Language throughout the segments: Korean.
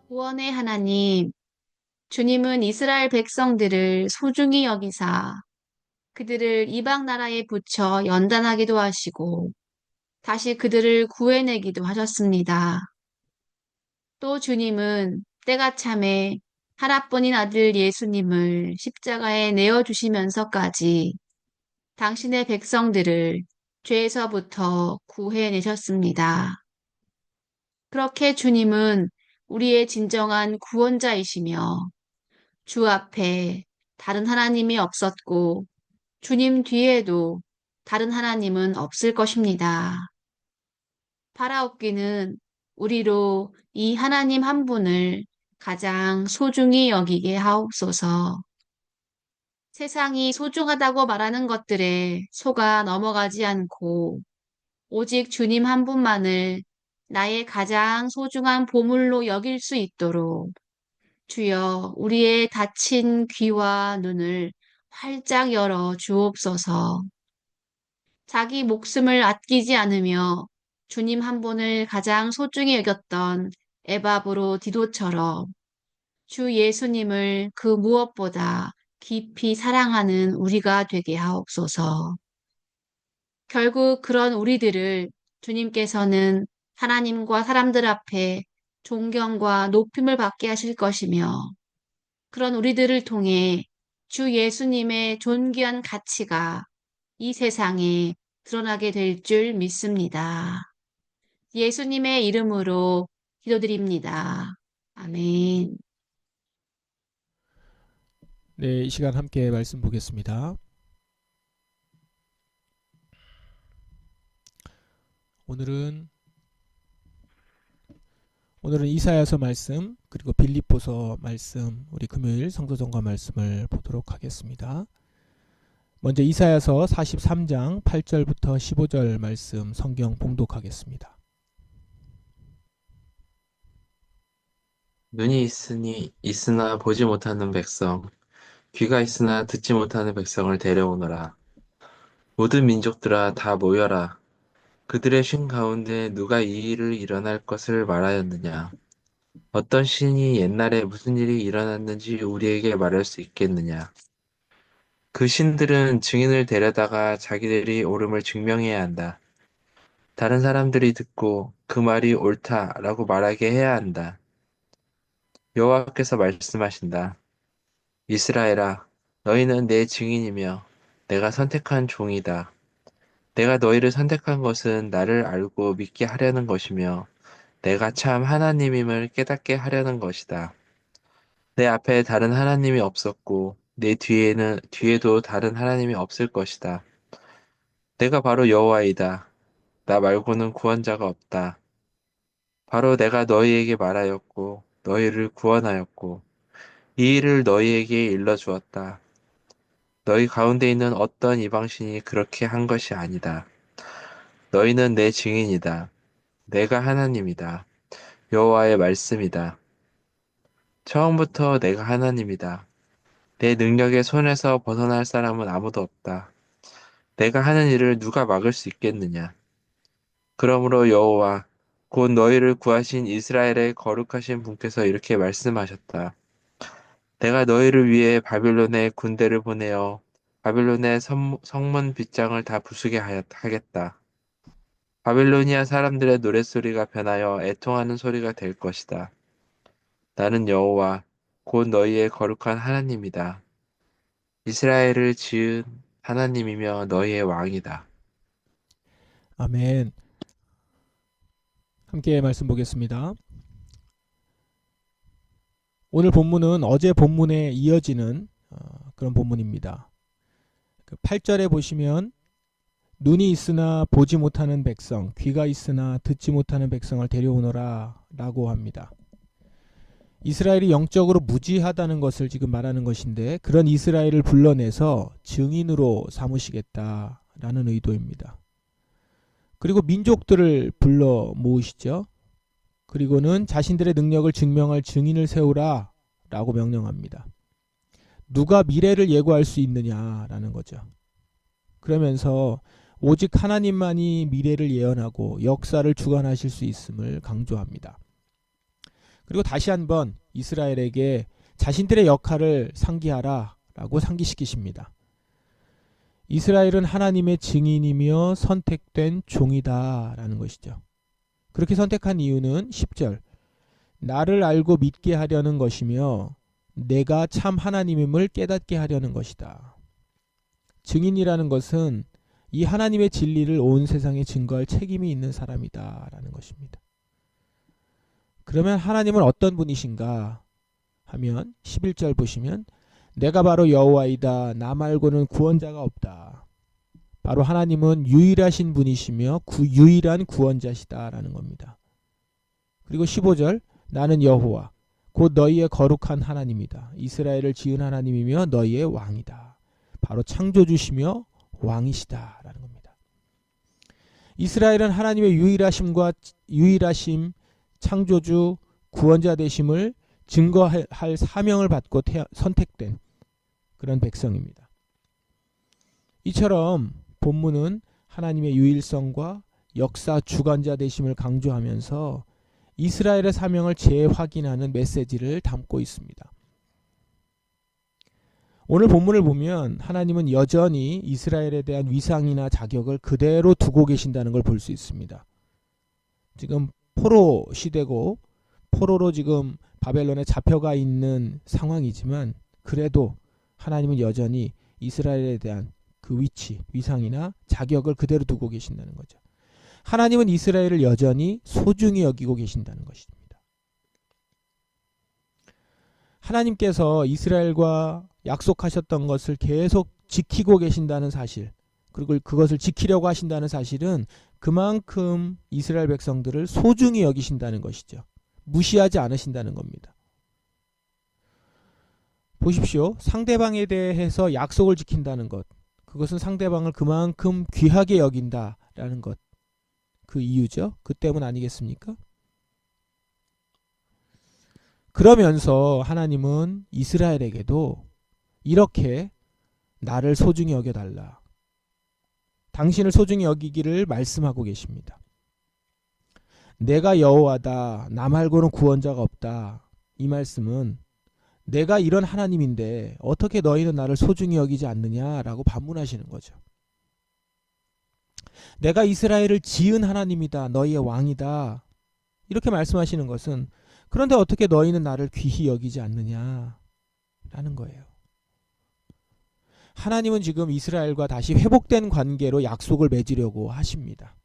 구원의 하나님, 주님은 이스라엘 백성들을 소중히 여기사 그들을 이방 나라에 붙여 연단하기도 하시고 다시 그들을 구해내기도 하셨습니다. 또 주님은 때가 참에 하나뿐인 아들 예수님을 십자가에 내어주시면서까지 당신의 백성들을 죄에서부터 구해내셨습니다. 그렇게 주님은 우리의 진정한 구원자이시며 주 앞에 다른 하나님이 없었고 주님 뒤에도 다른 하나님은 없을 것입니다. 바라옵기는 우리로 이 하나님 한 분을 가장 소중히 여기게 하옵소서. 세상이 소중하다고 말하는 것들에 속아 넘어가지 않고 오직 주님 한 분만을 나의 가장 소중한 보물로 여길 수 있도록 주여 우리의 닫힌 귀와 눈을 활짝 열어 주옵소서. 자기 목숨을 아끼지 않으며 주님 한 분을 가장 소중히 여겼던 에바브로 디도처럼 주 예수님을 그 무엇보다 깊이 사랑하는 우리가 되게 하옵소서. 결국 그런 우리들을 주님께서는 하나님과 사람들 앞에 존경과 높임을 받게 하실 것이며 그런 우리들을 통해 주 예수님의 존귀한 가치가 이 세상에 드러나게 될 줄 믿습니다. 예수님의 이름으로 기도드립니다. 아멘. 네, 이 시간 함께 말씀 보겠습니다. 오늘은 이사야서 말씀 그리고 빌립보서 말씀 우리 금요일 성도전과 말씀을 보도록 하겠습니다. 먼저 이사야서 43장 8절부터 15절 말씀 성경 봉독하겠습니다. 눈이 있으나 보지 못하는 백성, 귀가 있으나 듣지 못하는 백성을 데려오너라. 모든 민족들아 다 모여라. 그들의 쉰 가운데 누가 이 일을 일어날 것을 말하였느냐? 어떤 신이 옛날에 무슨 일이 일어났는지 우리에게 말할 수 있겠느냐? 그 신들은 증인을 데려다가 자기들이 옳음을 증명해야 한다. 다른 사람들이 듣고 그 말이 옳다라고 말하게 해야 한다. 여호와께서 말씀하신다. 이스라엘아, 너희는 내 증인이며 내가 선택한 종이다. 내가 너희를 선택한 것은 나를 알고 믿게 하려는 것이며 내가 참 하나님임을 깨닫게 하려는 것이다. 내 앞에 다른 하나님이 없었고 내 뒤에도 다른 하나님이 없을 것이다. 내가 바로 여호와이다. 나 말고는 구원자가 없다. 바로 내가 너희에게 말하였고 너희를 구원하였고 이 일을 너희에게 일러주었다. 너희 가운데 있는 어떤 이방신이 그렇게 한 것이 아니다. 너희는 내 증인이다. 내가 하나님이다. 여호와의 말씀이다. 처음부터 내가 하나님이다. 내 능력의 손에서 벗어날 사람은 아무도 없다. 내가 하는 일을 누가 막을 수 있겠느냐? 그러므로 여호와 곧 너희를 구하신 이스라엘의 거룩하신 분께서 이렇게 말씀하셨다. 내가 너희를 위해 바빌론에 군대를 보내어 바빌론의 성문 빗장을 다 부수게 하겠다. 바빌로니아 사람들의 노랫소리가 변하여 애통하는 소리가 될 것이다. 나는 여호와 곧 너희의 거룩한 하나님이다. 이스라엘을 지은 하나님이며 너희의 왕이다. 아멘. 함께 말씀 보겠습니다. 오늘 본문은 어제 본문에 이어지는 그런 본문입니다. 8절에 보시면 눈이 있으나 보지 못하는 백성, 귀가 있으나 듣지 못하는 백성을 데려오너라 라고 합니다. 이스라엘이 영적으로 무지하다는 것을 지금 말하는 것인데 그런 이스라엘을 불러내서 증인으로 삼으시겠다라는 의도입니다. 그리고 민족들을 불러 모으시죠. 그리고는 자신들의 능력을 증명할 증인을 세우라 라고 명령합니다. 누가 미래를 예고할 수 있느냐라는 거죠. 그러면서 오직 하나님만이 미래를 예언하고 역사를 주관하실 수 있음을 강조합니다. 그리고 다시 한번 이스라엘에게 자신들의 역할을 상기하라 라고 상기시키십니다. 이스라엘은 하나님의 증인이며 선택된 종이다 라는 것이죠. 그렇게 선택한 이유는 10절, 나를 알고 믿게 하려는 것이며 내가 참 하나님임을 깨닫게 하려는 것이다. 증인이라는 것은 이 하나님의 진리를 온 세상에 증거할 책임이 있는 사람이다 라는 것입니다. 그러면 하나님은 어떤 분이신가 하면 11절 보시면 내가 바로 여호와이다 나 말고는 구원자가 없다. 바로 하나님은 유일하신 분이시며 유일한 구원자시다 라는 겁니다. 그리고 15절 나는 여호와 곧 너희의 거룩한 하나님이다. 이스라엘을 지은 하나님이며 너희의 왕이다. 바로 창조주시며 왕이시다 라는 겁니다. 이스라엘은 하나님의 유일하심, 창조주, 구원자 되심을 증거할 사명을 받고 선택된 그런 백성입니다. 이처럼 본문은 하나님의 유일성과 역사 주관자 되심을 강조하면서 이스라엘의 사명을 재확인하는 메시지를 담고 있습니다. 오늘 본문을 보면 하나님은 여전히 이스라엘에 대한 위상이나 자격을 그대로 두고 계신다는 걸 볼 수 있습니다. 지금 포로 시대고 포로로 지금 바벨론에 잡혀가 있는 상황이지만 그래도 하나님은 여전히 이스라엘에 대한 그 위치, 위상이나 자격을 그대로 두고 계신다는 거죠. 하나님은 이스라엘을 여전히 소중히 여기고 계신다는 것입니다. 하나님께서 이스라엘과 약속하셨던 것을 계속 지키고 계신다는 사실, 그리고 그것을 지키려고 하신다는 사실은 그만큼 이스라엘 백성들을 소중히 여기신다는 것이죠. 무시하지 않으신다는 겁니다. 보십시오. 상대방에 대해서 약속을 지킨다는 것, 그것은 상대방을 그만큼 귀하게 여긴다라는 것, 그 이유죠. 그 때문 아니겠습니까? 그러면서 하나님은 이스라엘에게도 이렇게 나를 소중히 여겨달라, 당신을 소중히 여기기를 말씀하고 계십니다. 내가 여호와다 나 말고는 구원자가 없다. 이 말씀은 내가 이런 하나님인데 어떻게 너희는 나를 소중히 여기지 않느냐라고 반문하시는 거죠. 내가 이스라엘을 지은 하나님이다. 너희의 왕이다. 이렇게 말씀하시는 것은 그런데 어떻게 너희는 나를 귀히 여기지 않느냐라는 거예요. 하나님은 지금 이스라엘과 다시 회복된 관계로 약속을 맺으려고 하십니다.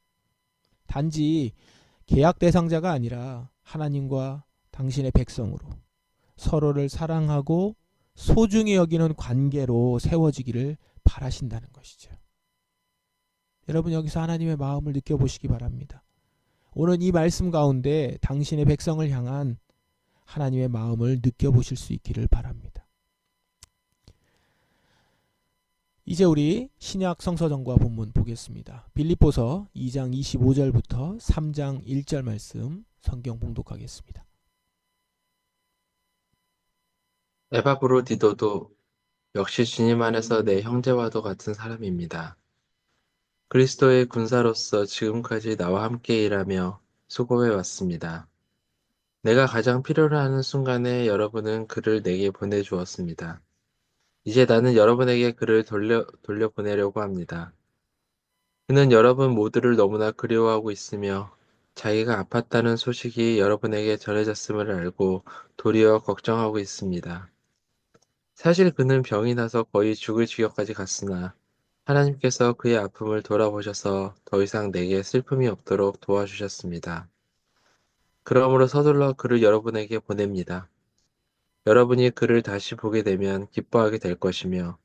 단지 계약 대상자가 아니라 하나님과 당신의 백성으로 서로를 사랑하고 소중히 여기는 관계로 세워지기를 바라신다는 것이죠. 여러분 여기서 하나님의 마음을 느껴보시기 바랍니다. 오늘 이 말씀 가운데 당신의 백성을 향한 하나님의 마음을 느껴보실 수 있기를 바랍니다. 이제 우리 신약 성서정과 본문 보겠습니다. 빌립보서 2장 25절부터 3장 1절 말씀 성경 봉독하겠습니다. 에바브로디도도 역시 주님 안에서 내 형제와도 같은 사람입니다. 그리스도의 군사로서 지금까지 나와 함께 일하며 수고해 왔습니다. 내가 가장 필요로 하는 순간에 여러분은 그를 내게 보내주었습니다. 이제 나는 여러분에게 그를 돌려보내려고 합니다. 그는 여러분 모두를 너무나 그리워하고 있으며 자기가 아팠다는 소식이 여러분에게 전해졌음을 알고 도리어 걱정하고 있습니다. 사실 그는 병이 나서 거의 죽을 지경까지 갔으나 하나님께서 그의 아픔을 돌아보셔서 더 이상 내게 슬픔이 없도록 도와주셨습니다. 그러므로 서둘러 그를 여러분에게 보냅니다. 여러분이 그를 다시 보게 되면 기뻐하게 될 것이며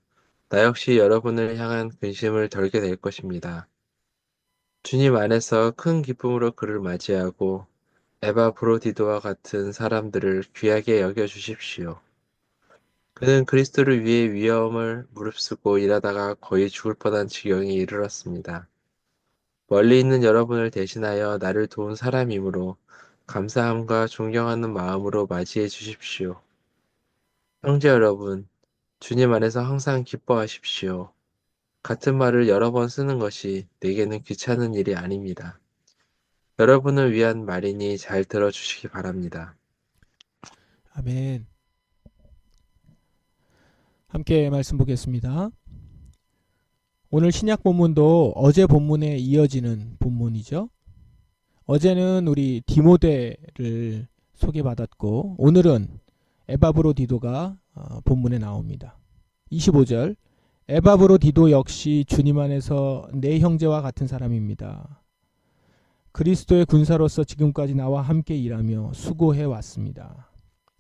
나 역시 여러분을 향한 근심을 덜게 될 것입니다. 주님 안에서 큰 기쁨으로 그를 맞이하고 에바브로디도와 같은 사람들을 귀하게 여겨주십시오. 그는 그리스도를 위해 위험을 무릅쓰고 일하다가 거의 죽을 뻔한 지경에 이르렀습니다. 멀리 있는 여러분을 대신하여 나를 도운 사람이므로 감사함과 존경하는 마음으로 맞이해 주십시오. 형제 여러분, 주님 안에서 항상 기뻐하십시오. 같은 말을 여러 번 쓰는 것이 내게는 귀찮은 일이 아닙니다. 여러분을 위한 말이니 잘 들어주시기 바랍니다. 아멘. 함께 말씀 보겠습니다. 오늘 신약 본문도 어제 본문에 이어지는 본문이죠. 어제는 우리 디모데를 소개받았고 오늘은 에바브로디도가 본문에 나옵니다. 25절 에바브로디도 역시 주님 안에서 내 형제와 같은 사람입니다. 그리스도의 군사로서 지금까지 나와 함께 일하며 수고해 왔습니다.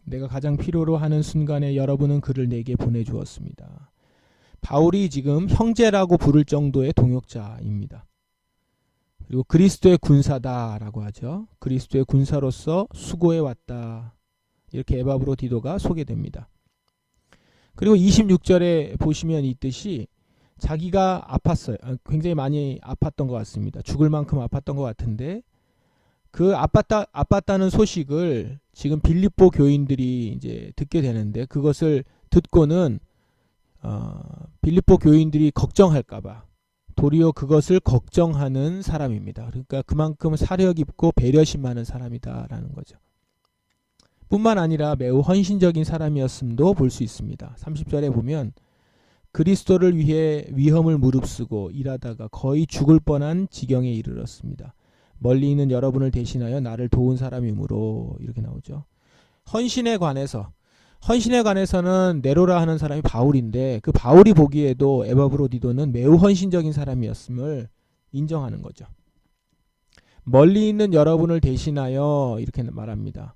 내가 가장 필요로 하는 순간에 여러분은 그를 내게 보내주었습니다. 바울이 지금 형제라고 부를 정도의 동역자입니다. 그리고 그리스도의 군사다라고 하죠. 그리스도의 군사로서 수고해 왔다. 이렇게 에바브로디도가 소개됩니다. 그리고 26절에 보시면 있듯이 자기가 아팠어요. 굉장히 많이 아팠던 것 같습니다. 죽을 만큼 아팠던 것 같은데 그 아팠다는 소식을 지금 빌립보 교인들이 이제 듣게 되는데 그것을 듣고는 빌립보 교인들이 걱정할까봐 도리어 그것을 걱정하는 사람입니다. 그러니까 그만큼 사려 깊고 배려심 많은 사람이다라는 거죠. 뿐만 아니라 매우 헌신적인 사람이었음도 볼 수 있습니다. 30절에 보면 그리스도를 위해 위험을 무릅쓰고 일하다가 거의 죽을 뻔한 지경에 이르렀습니다. 멀리 있는 여러분을 대신하여 나를 도운 사람이므로 이렇게 나오죠. 헌신에 관해서는 네로라 하는 사람이 바울인데 그 바울이 보기에도 에바브로디도는 매우 헌신적인 사람이었음을 인정하는 거죠. 멀리 있는 여러분을 대신하여 이렇게 말합니다.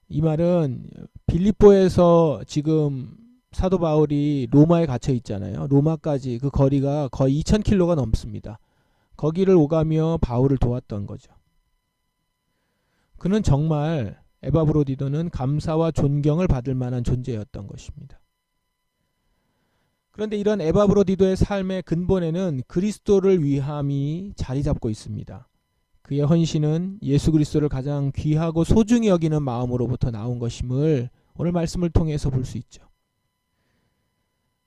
이 말은 빌립보에서 지금 사도 바울이 로마에 갇혀 있잖아요. 로마까지 그 거리가 거의 2000km가 넘습니다. 거기를 오가며 바울을 도왔던 거죠. 그는 정말 에바브로디도는 감사와 존경을 받을 만한 존재였던 것입니다. 그런데 이런 에바브로디도의 삶의 근본에는 그리스도를 위함이 자리 잡고 있습니다. 그의 헌신은 예수 그리스도를 가장 귀하고 소중히 여기는 마음으로부터 나온 것임을 오늘 말씀을 통해서 볼 수 있죠.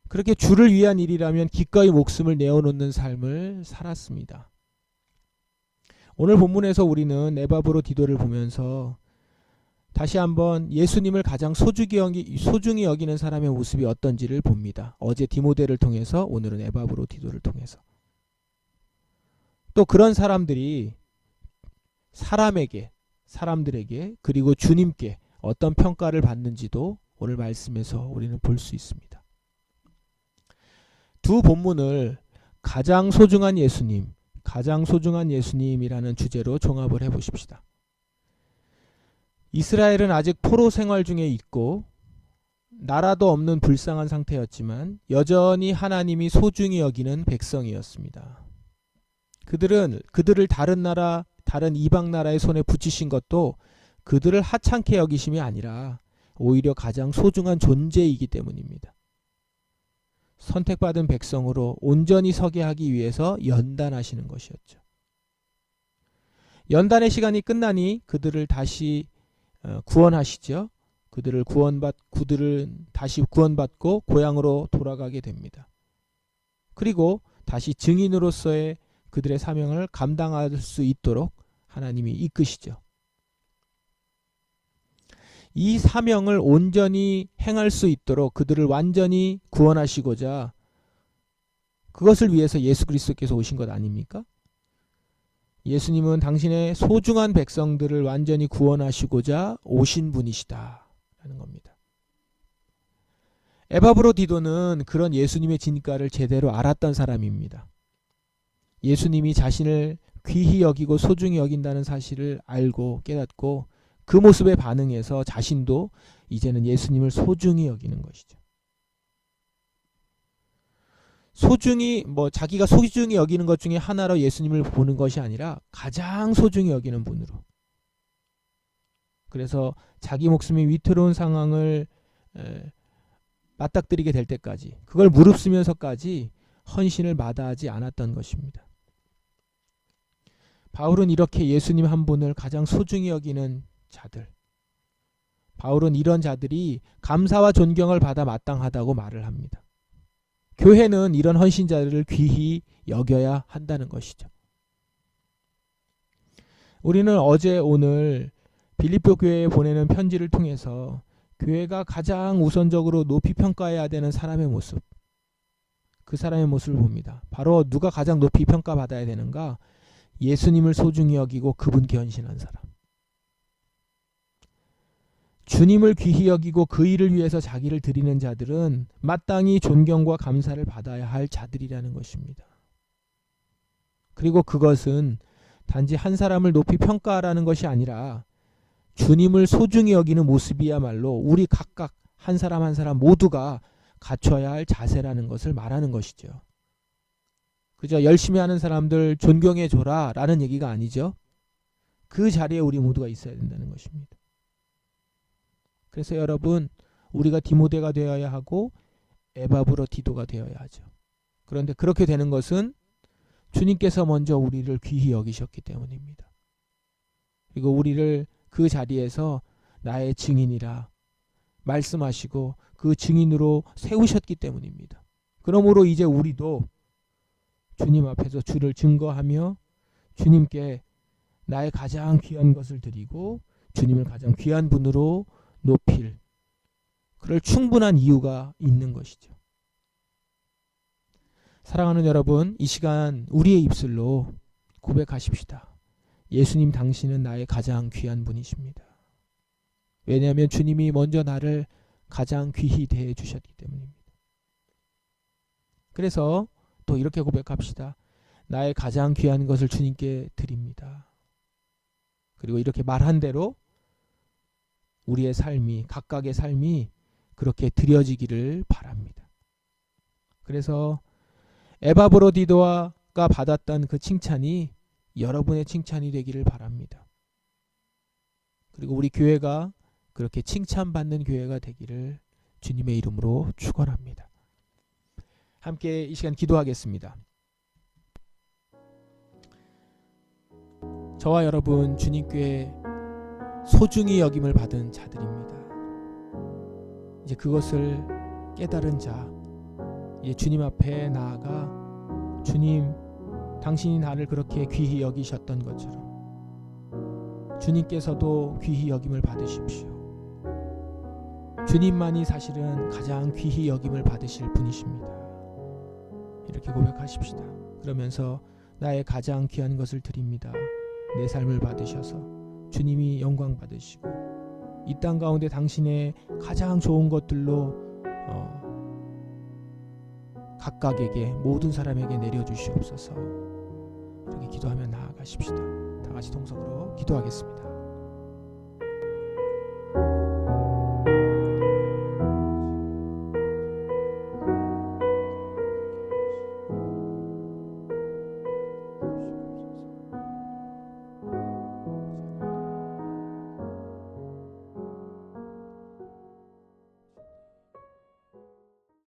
그렇게 주를 위한 일이라면 기꺼이 목숨을 내어놓는 삶을 살았습니다. 오늘 본문에서 우리는 에바브로디도를 보면서 다시 한번 예수님을 가장 소중히 여기는 사람의 모습이 어떤지를 봅니다. 어제 디모데를 통해서 오늘은 에바브로디도를 통해서. 또 그런 사람들이 사람들에게 그리고 주님께 어떤 평가를 받는지도 오늘 말씀에서 우리는 볼 수 있습니다. 두 본문을 가장 소중한 예수님이라는 주제로 종합을 해보십시다. 이스라엘은 아직 포로 생활 중에 있고 나라도 없는 불쌍한 상태였지만 여전히 하나님이 소중히 여기는 백성이었습니다. 그들을 다른 이방 나라의 손에 붙이신 것도 그들을 하찮게 여기심이 아니라 오히려 가장 소중한 존재이기 때문입니다. 선택받은 백성으로 온전히 서게 하기 위해서 연단하시는 것이었죠. 연단의 시간이 끝나니 그들을 다시 구원하시죠. 그들은 다시 구원받고 고향으로 돌아가게 됩니다. 그리고 다시 증인으로서의 그들의 사명을 감당할 수 있도록 하나님이 이끄시죠. 이 사명을 온전히 행할 수 있도록 그들을 완전히 구원하시고자 그것을 위해서 예수 그리스도께서 오신 것 아닙니까? 예수님은 당신의 소중한 백성들을 완전히 구원하시고자 오신 분이시다 라는 겁니다. 에바브로디도는 그런 예수님의 진가를 제대로 알았던 사람입니다. 예수님이 자신을 귀히 여기고 소중히 여긴다는 사실을 알고 깨닫고 그 모습에 반응해서 자신도 이제는 예수님을 소중히 여기는 것이죠. 자기가 소중히 여기는 것 중에 하나로 예수님을 보는 것이 아니라 가장 소중히 여기는 분으로. 그래서 자기 목숨이 위태로운 상황을 맞닥뜨리게 될 때까지 그걸 무릅쓰면서까지 헌신을 마다하지 않았던 것입니다. 바울은 이렇게 예수님 한 분을 가장 소중히 여기는 자들, 바울은 이런 자들이 감사와 존경을 받아 마땅하다고 말을 합니다. 교회는 이런 헌신자들을 귀히 여겨야 한다는 것이죠. 우리는 어제 오늘 빌립보 교회에 보내는 편지를 통해서 교회가 가장 우선적으로 높이 평가해야 되는 사람의 모습, 그 사람의 모습을 봅니다. 바로 누가 가장 높이 평가받아야 되는가? 예수님을 소중히 여기고 그분께 헌신한 사람. 주님을 귀히 여기고 그 일을 위해서 자기를 드리는 자들은 마땅히 존경과 감사를 받아야 할 자들이라는 것입니다. 그리고 그것은 단지 한 사람을 높이 평가하라는 것이 아니라 주님을 소중히 여기는 모습이야말로 우리 각각 한 사람 한 사람 모두가 갖춰야 할 자세라는 것을 말하는 것이죠. 그저 열심히 하는 사람들 존경해 줘라 라는 얘기가 아니죠. 그 자리에 우리 모두가 있어야 된다는 것입니다. 그래서 여러분, 우리가 디모데가 되어야 하고 에바브로디도가 되어야 하죠. 그런데 그렇게 되는 것은 주님께서 먼저 우리를 귀히 여기셨기 때문입니다. 그리고 우리를 그 자리에서 나의 증인이라 말씀하시고 그 증인으로 세우셨기 때문입니다. 그러므로 이제 우리도 주님 앞에서 주를 증거하며 주님께 나의 가장 귀한 것을 드리고 주님을 가장 귀한 분으로 높일 그럴 충분한 이유가 있는 것이죠. 사랑하는 여러분, 이 시간 우리의 입술로 고백하십시다. 예수님, 당신은 나의 가장 귀한 분이십니다. 왜냐하면 주님이 먼저 나를 가장 귀히 대해 주셨기 때문입니다. 그래서 또 이렇게 고백합시다. 나의 가장 귀한 것을 주님께 드립니다. 그리고 이렇게 말한 대로 우리의 삶이, 각각의 삶이 그렇게 드려지기를 바랍니다. 그래서 에바브로디도가 받았던 그 칭찬이 여러분의 칭찬이 되기를 바랍니다. 그리고 우리 교회가 그렇게 칭찬받는 교회가 되기를 주님의 이름으로 축원합니다. 함께 이 시간 기도하겠습니다. 저와 여러분 주님께 소중히 여김을 받은 자들입니다. 이제 그것을 깨달은 자, 이제 주님 앞에 나아가 주님, 당신이 나를 그렇게 귀히 여기셨던 것처럼 주님께서도 귀히 여김을 받으십시오. 주님만이 사실은 가장 귀히 여김을 받으실 분이십니다. 이렇게 고백하십시다. 그러면서 나의 가장 귀한 것을 드립니다. 내 삶을 받으셔서 주님이 영광 받으시고 이 땅 가운데 당신의 가장 좋은 것들로 각각에게 모든 사람에게 내려주시옵소서. 이렇게 기도하며 나아가십시다. 다 같이 동성으로 기도하겠습니다.